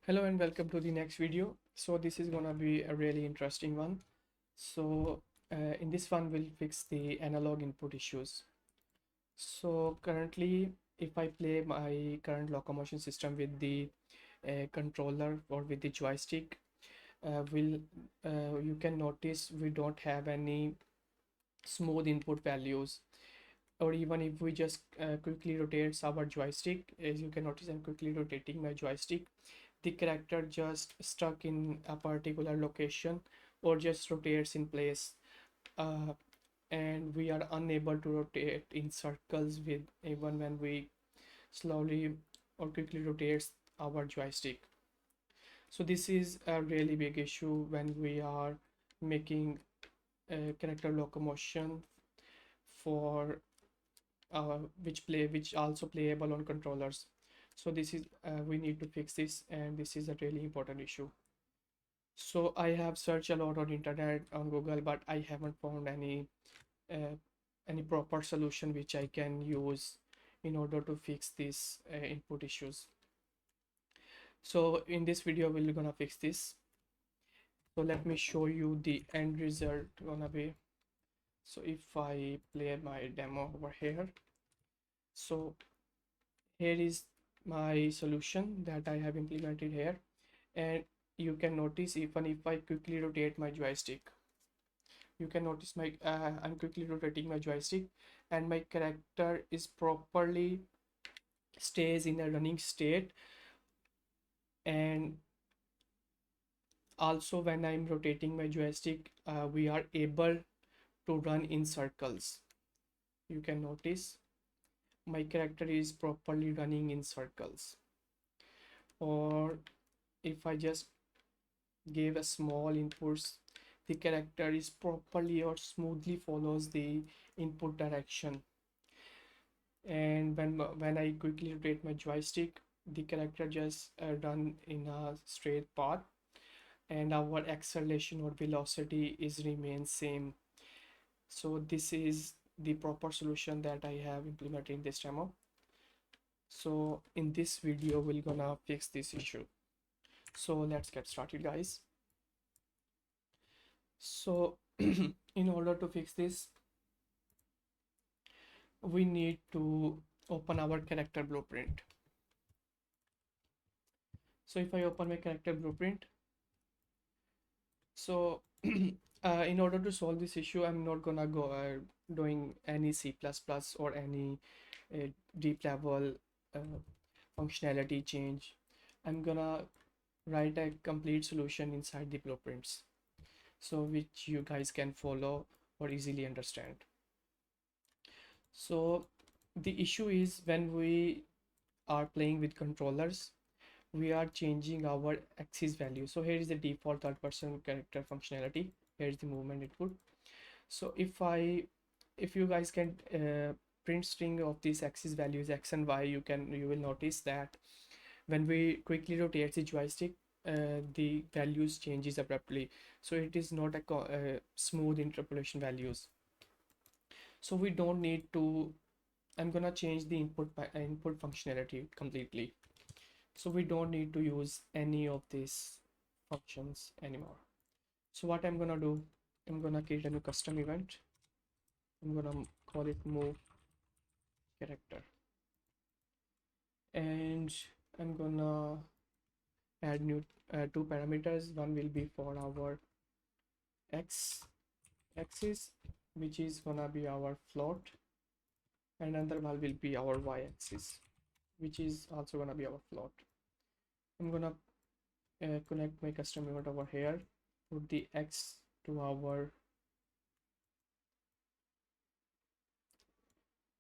Hello and welcome to the next video. So this is gonna be a really interesting one. So in this one we'll fix the analog input issues. So currently if I play my current locomotion system with the controller or with the joystick, will you can notice we don't have any smooth input values, or even if we just quickly rotates our joystick. As you can notice, I'm quickly rotating my joystick, the character just stuck in a particular location or just rotates in place, uh, and we are unable to rotate in circles with even when we slowly or quickly rotates our joystick. So this is a really big issue when we are making character locomotion for which also playable on controllers. So this is we need to fix this, and this is a really important issue. So I have searched a lot on internet on Google, but I haven't found uh, any proper solution which I can use in order to fix these input issues. So in this video we're gonna fix this. So let me show you the end result gonna be. So if I play my demo over here, so here is my solution that I have implemented here, and you can notice even if I quickly rotate my joystick, you can notice my I'm quickly rotating my joystick and my character is properly stays in a running state. And also when I'm rotating my joystick, we are able to run in circles. You can notice my character is properly running in circles. Or if I just gave a small inputs, the character is properly or smoothly follows the input direction. And when I quickly rotate my joystick, the character just run in a straight path, and our acceleration or velocity is remains same. So this is the proper solution that I have implemented in this demo. So in this video we're gonna fix this issue. So let's get started, guys. So in order to fix this, we need to open our character blueprint. So if I open my character blueprint, so in order to solve this issue, I'm not gonna go doing any C++ or any deep level uh, functionality change. I'm gonna write a complete solution inside the blueprints, so which you guys can follow or easily understand. So the issue is when we are playing with controllers, we are changing our axis value. So here is the default third person character functionality. Here is the movement input. So if you guys can print string of these axis values x and y, you will notice that when we quickly rotate the joystick, the values changes abruptly. So it is not a smooth interpolation values. So we don't need to. I'm gonna change the input functionality completely. So we don't need to use any of these functions anymore. So what I'm gonna do, I'm gonna create a new custom event. I'm gonna call it move character, and I'm gonna add new two parameters. One will be for our x axis, which is gonna be our float, and another one will be our y axis, which is also gonna be our float. I'm gonna connect my custom event over here, put the x to our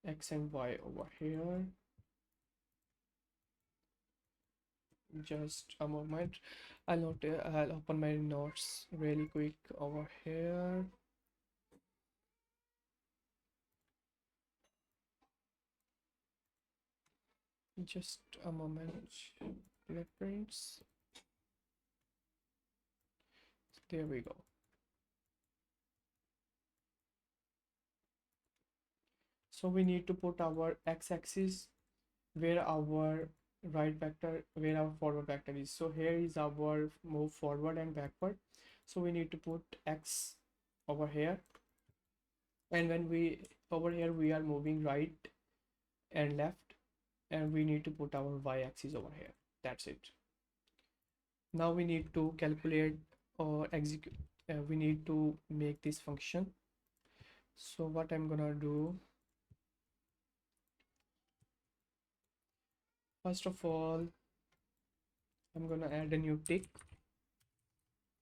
x and y over here. Just a moment. I'll open my notes really quick over here. Just a moment. Blueprints. There we go. So we need to put our x-axis where our right vector where our forward vector is. So here is our move forward and backward. So we need to put x over here, and when we over here we are moving right and left, and we need to put our y-axis over here. That's it. Now we need to calculate or execute, we need to make this function. So what I'm gonna do, first of all, I'm gonna add a new tick,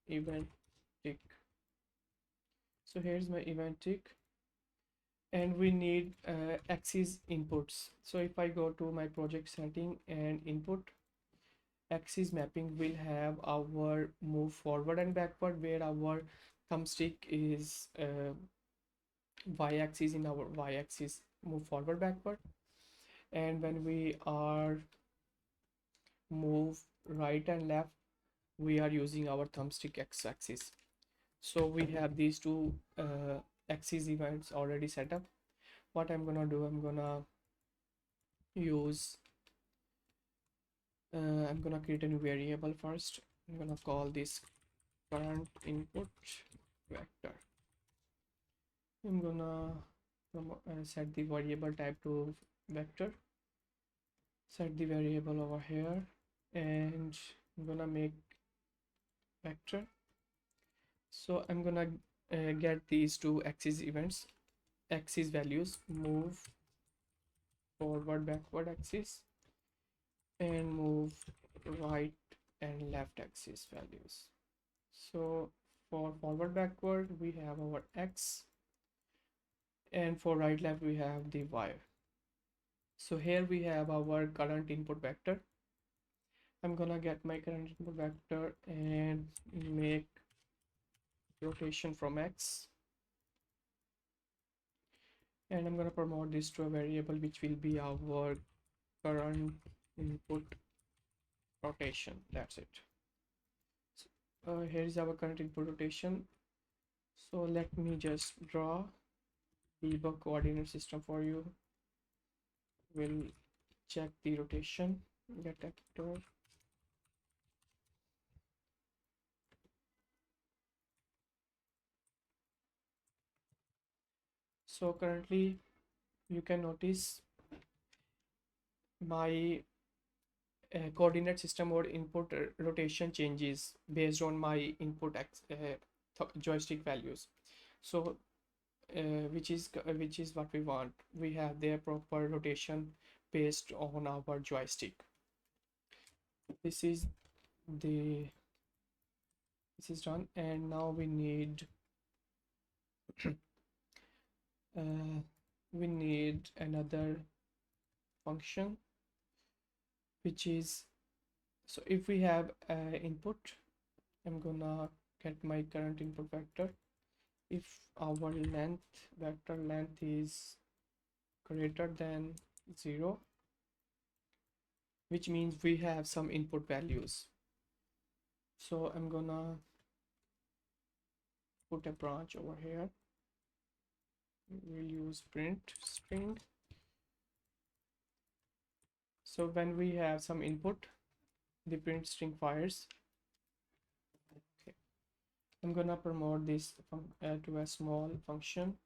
event tick. So here's my event tick, and we need axis inputs. So if I go to my project setting and input, axis mapping will have our move forward and backward, where our thumbstick is y-axis, in our y-axis move forward backward, and when we are move right and left, we are using our thumbstick x-axis. So we have these two axis events already set up. What I'm gonna do, I'm gonna use I'm gonna create a new variable first. I'm gonna call this current input vector. I'm gonna set the variable type to vector, set the variable over here, and I'm gonna make vector. So I'm gonna get these two axis events, axis values, move forward backward axis, and move right and left axis values. So for forward backward we have our x, and for right left we have the y. So here we have our current input vector. I'm gonna get my current input vector and make rotation from x, and I'm gonna promote this to a variable which will be our current input rotation. That's it. So, here is our current input rotation. So let me just draw debug coordinate system for you. We'll check the rotation, get actor. So currently you can notice my coordinate system or input rotation changes based on my input joystick values. So which is what we want. We have their proper rotation based on our joystick. This is the this is done, and now uh, we need another function, which is, so if we have input, I'm gonna get my current input vector. If our vector length is greater than 0, which means we have some input values. So I'm gonna put a branch over here. We'll use print string. So when we have some input, the print string fires. Okay. I'm gonna promote this to a small function,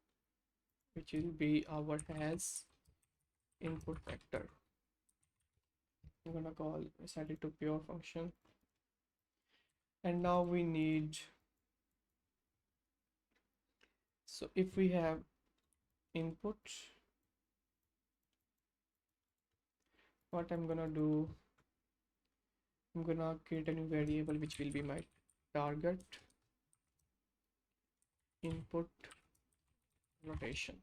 which will be our has input vector. I'm gonna set it to pure function. And now we need, so if we have input, what I'm gonna do, I'm gonna create a new variable which will be my target input rotation.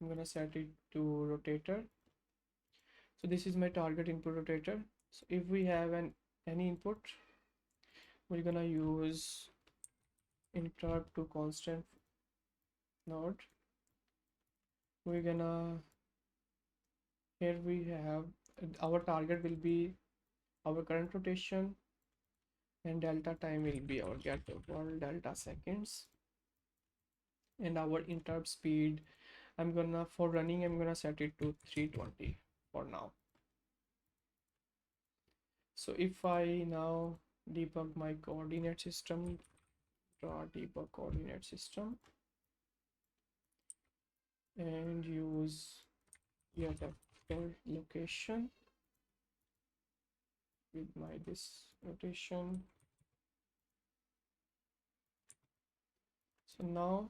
I'm gonna set it to rotator. So this is my target input rotator. So if we have any input, we're gonna use interrupt to constant node. We're gonna, here we have our target will be our current rotation, and delta time will be our get over delta seconds, and our interrupt speed, I'm gonna, for running, I'm gonna set it to 320 for now. So if I now debug my coordinate system, draw debug coordinate system, and use your vector location with my this rotation. So now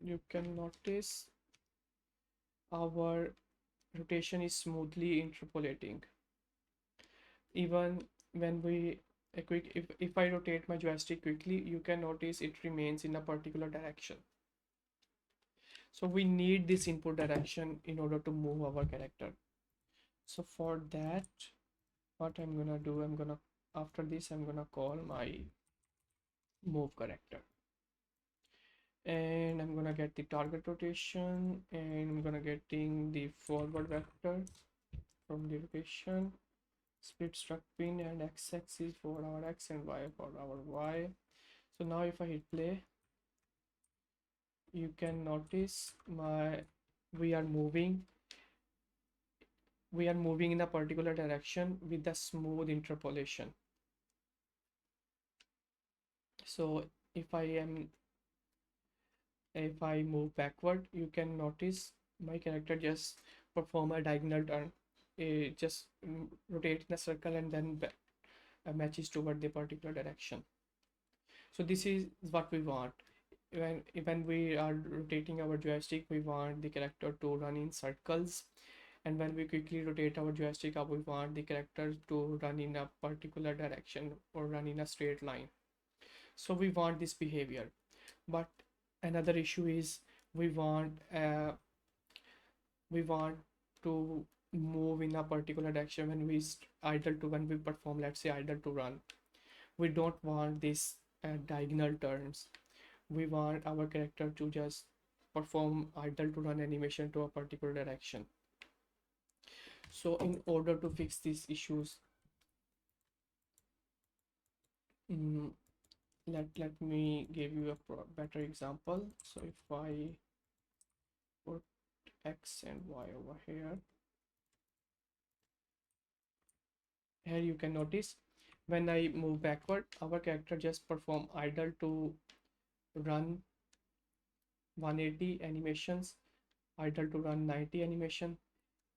you can notice our rotation is smoothly interpolating. Even when we a quick if I rotate my joystick quickly, you can notice it remains in a particular direction. So we need this input direction in order to move our character. So for that, what I'm gonna do, after this I'm gonna call my move character, and I'm gonna get the target rotation, and I'm gonna getting the forward vector from the rotation, split struct pin, and x-axis for our x and y for our y. So now if I hit play, you can notice we are moving in a particular direction with the smooth interpolation. So if I move backward, you can notice my character just perform a diagonal turn. It just rotate in a circle and then matches toward the particular direction. So this is what we want. When we are rotating our joystick, we want the character to run in circles, and when we quickly rotate our joystick up, we want the character to run in a particular direction or run in a straight line. So we want this behavior. But another issue is we want uh, we want to move in a particular direction when we idle to when we perform, let's say, idle to run. We don't want this diagonal turns. We want our character to just perform idle to run animation to a particular direction. So in order to fix these issues, mm, let me give you a better example. So if I put x and y over here, you can notice when I move backward, our character just perform idle to run 180 animations, idle to run 90 animation,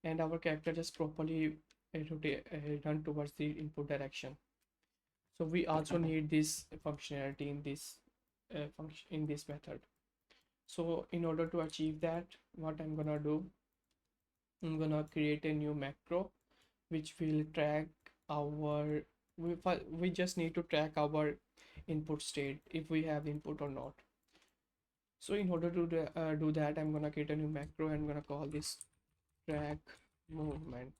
and our character just properly run towards the input direction. So we also need this functionality in this function in this method. So in order to achieve that, what I'm gonna do, I'm gonna create a new macro which will track our we just need to track our input state, if we have input or not. So in order to do that, I'm gonna create a new macro and I'm gonna call this track movement.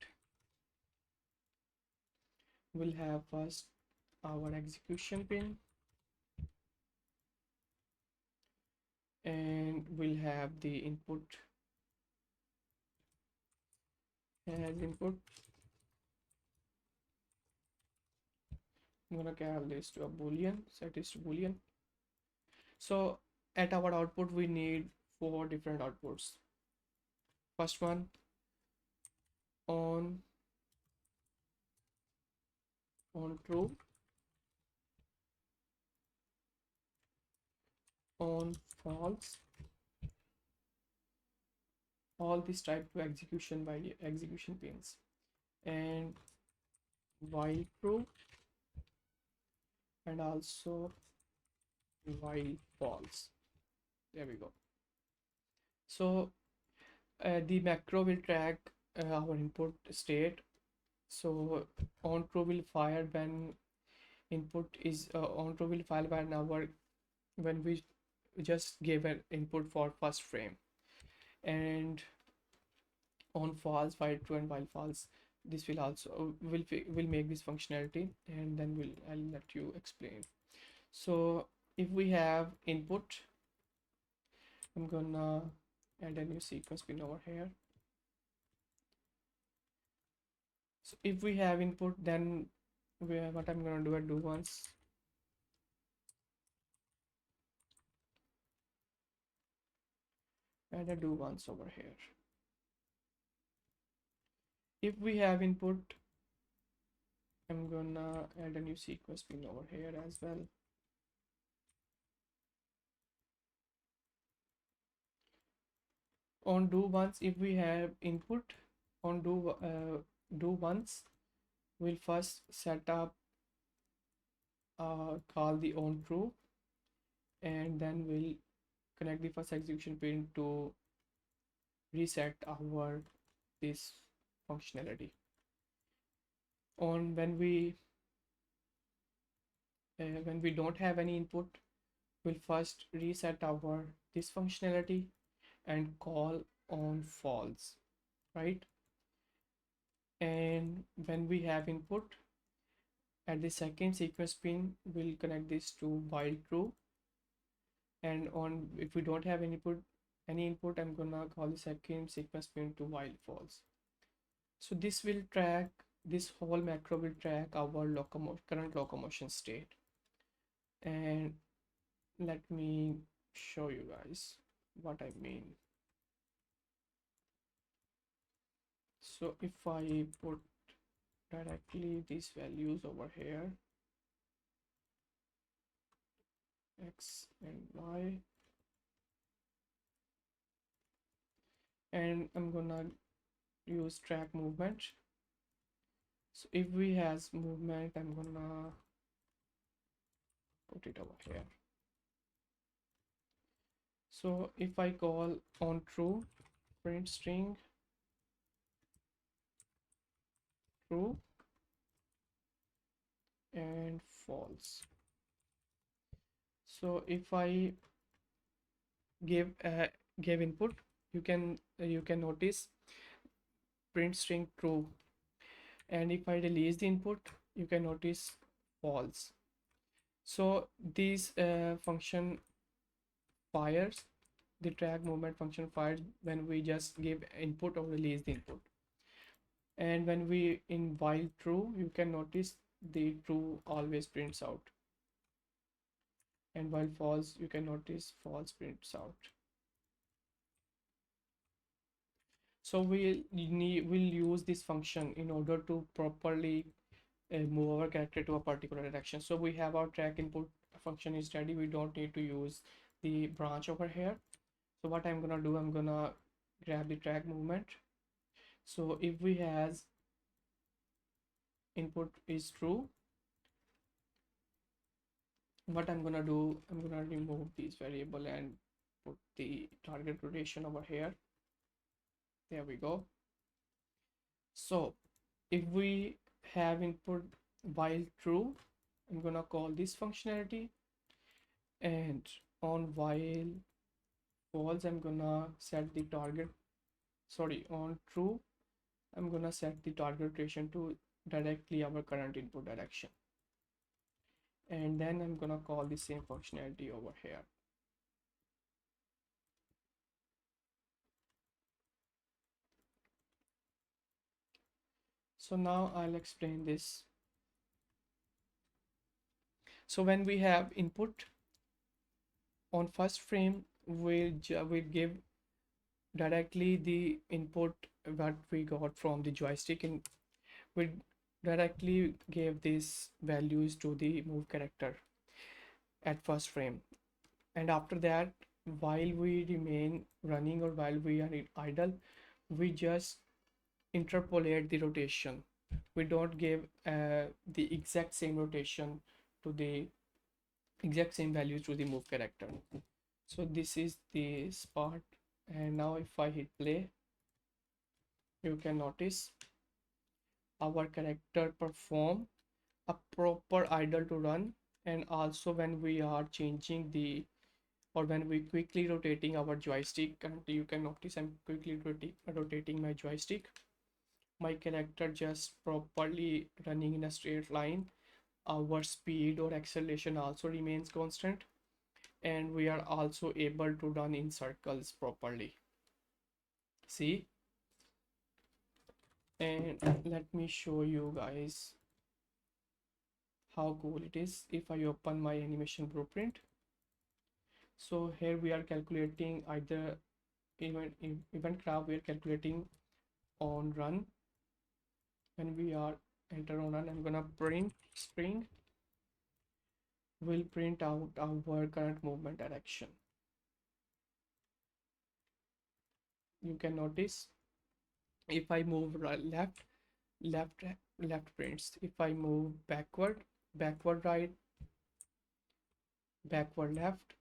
We'll have first our execution pin, and we'll have the input as input. I'm gonna call this to a boolean, set this to boolean. So at our output we need four different outputs. First one, on true, on false, all these type to execution by the execution pins, and while true, and also while false. There we go. So the macro will track our input state. So on true will fire when input is on true will fire when our when we just gave an input for first frame, and on false, while true, and while false, this will also will make this functionality, and then I'll let you explain. So if we have input, I'm gonna add a new sequence pin over here. So if we have input, then what I'm gonna do, I do once, and I do once over here. If we have input, I'm gonna add a new sequence pin over here as well. On do once, if we have input on do once, we'll first set up call the on true, and then we'll connect the first execution pin to reset our this functionality. On when we don't have any input, we'll first reset our this functionality and call on false, right? And when we have input, at the second sequence pin, we'll connect this to while true, and on if we don't have any input, I'm gonna call the second sequence pin to while false. So this whole macro will track our current locomotion state. And let me show you guys what I mean. So if I put directly these values over here, X and Y, and I'm gonna use track movement. So if we has movement, I'm gonna put it over here. So if I call on true, print string true and false. So if I give give input, you can notice print string true, and if I release the input, you can notice false. So these function fires, the track movement function fires when we just give input or release the input. And when we in while true, you can notice the true always prints out, and while false, you can notice false prints out. So we'll use this function in order to properly move our character to a particular direction. So we have our track input function is ready. We don't need to use the branch over here. So what I'm gonna do, I'm gonna grab the track movement. So if we has input is true, what I'm gonna do, I'm gonna remove this variable and put the target rotation over here. There we go. So if we have input while true, I'm gonna call this functionality, and on while false, I'm gonna set the target, sorry, on true, I'm gonna set the target rotation to directly our current input direction, and then I'm gonna call the same functionality over here. So now I'll explain this. So when we have input on first frame, we'll give directly the input what we got from the joystick, and we directly gave these values to the move character at first frame. And after that, while we remain running or while we are idle, we just interpolate the rotation. We don't give the exact same rotation to the exact same values to the move character. So this is this part, and now if I hit play, you can notice our character perform a proper idle to run. And also when we are changing the or when we quickly rotating our joystick, and you can notice I'm quickly rotating my joystick, my character just properly running in a straight line. Our speed or acceleration also remains constant, and we are also able to run in circles properly. See, and let me show you guys how cool it is if I open my animation blueprint. So here we are calculating either event graph, we are calculating on run when we are enter on, and I'm gonna print string will print out our current movement direction. You can notice if I move right, left left prints. If I move backward right, backward left.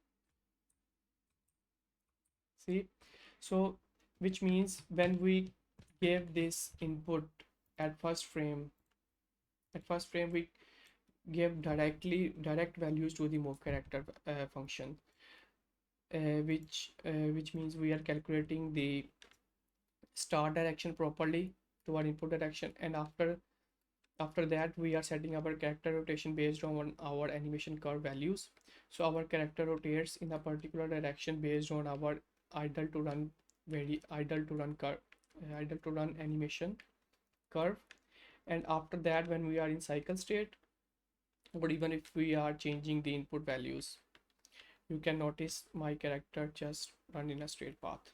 See, so which means when we gave this input at first frame we give direct values to the move character function, which means we are calculating the start direction properly to our input direction, and after that we are setting our character rotation based on our animation curve values. So our character rotates in a particular direction based on our idle to run very idle to run curve idle to run animation curve. And after that, when we are in cycle state, or even if we are changing the input values, you can notice my character just run in a straight path.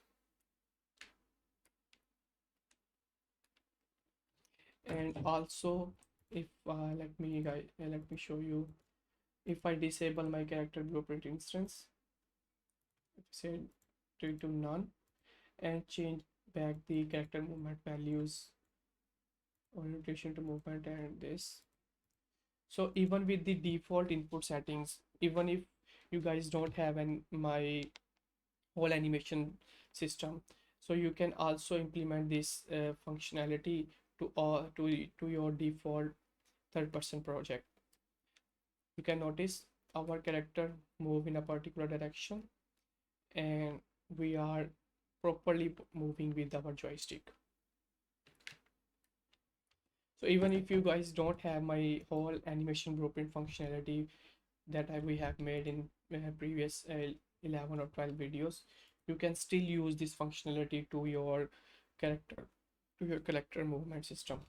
And also, if let me show you, if I disable my character blueprint instance, say to none, and change back the character movement values, orientation to movement, and this. So even with the default input settings, even if you guys don't have my whole animation system, so you can also implement this functionality to your default third-person project. You can notice our character move in a particular direction, and we are properly moving with our joystick. So even if you guys don't have my whole animation blueprint functionality that we have made in previous 11 or 12 videos, you can still use this functionality character to your character movement system.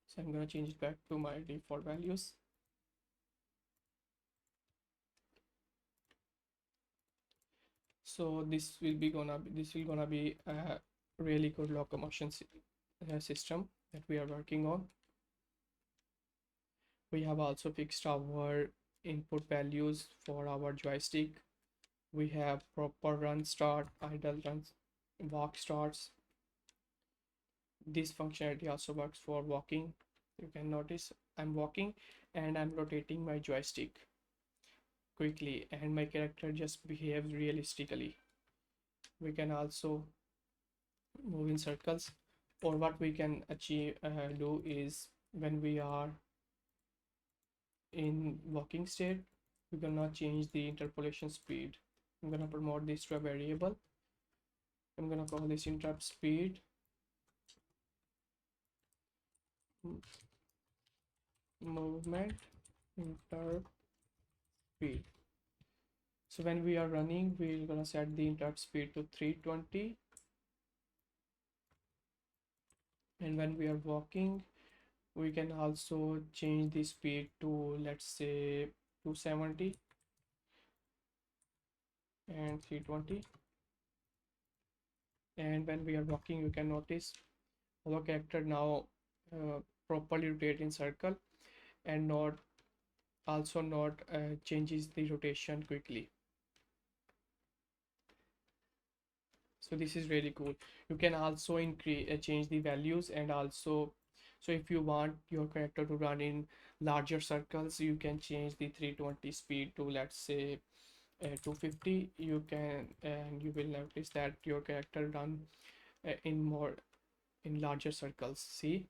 So I'm going to change it back to my default values. So this will gonna be a really good locomotion system that we are working on. We have also fixed our input values for our joystick. We have proper run start, idle runs, walk starts. This functionality also works for walking. You can notice I'm walking and I'm rotating my joystick quickly, and my character just behaves realistically. We can also move in circles, or what we can do is when we are in walking state, we're gonna change the interpolation speed. I'm gonna promote this to a variable. I'm gonna call this interrupt speed movement interrupt speed. So when we are running, we're gonna set the interrupt speed to 320, and when we are walking, we can also change the speed to, let's say, 270 and 320. And when we are walking, you can notice our character now properly rotate in circle, and not changes the rotation quickly. So this is really cool. You can also increase change the values, and also, so if you want your character to run in larger circles, you can change the 320 speed to, let's say, 250. You can, and you will notice that your character run in larger circles. See,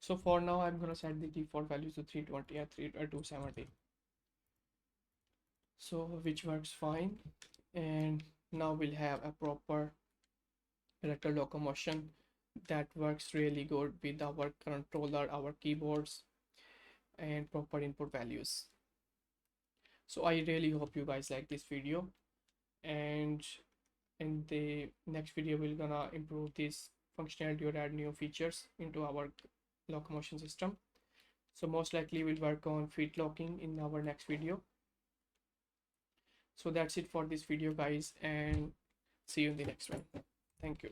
so for now I'm gonna set the default values to 320 and 270, so which works fine. And now we'll have a proper character locomotion that works really good with our controller, our keyboards, and proper input values. So I really hope you guys like this video, and in the next video we're gonna improve this functionality or add new features into our locomotion system. So most likely we'll work on feet locking in our next video. So that's it for this video, guys, and See you in the next one. Thank you.